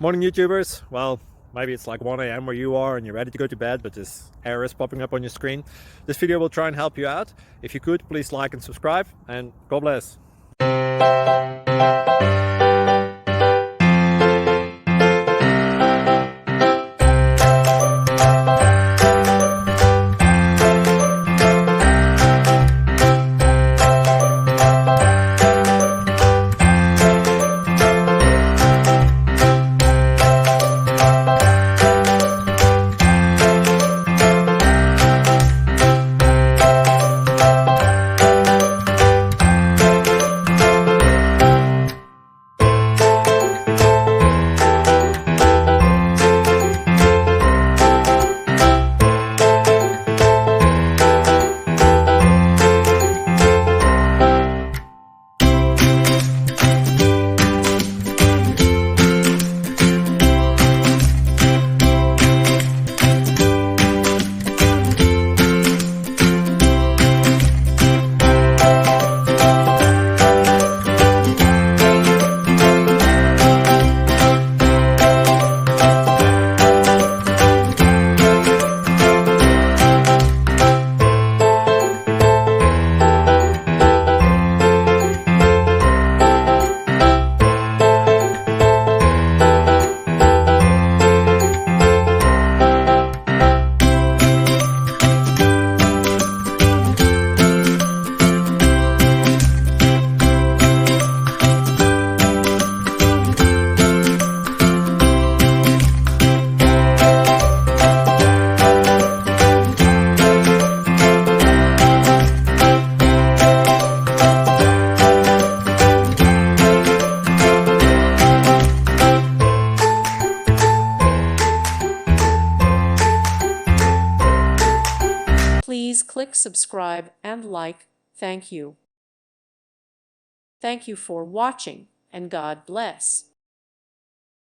Morning YouTubers. Well, maybe it's like 1 a.m. where you are and you're ready to go to bed, but this error is popping up on your screen. This video will try and help you out. If you could, please like and subscribe, and God bless. Please click subscribe and like. Thank you. Thank you for watching, and God bless.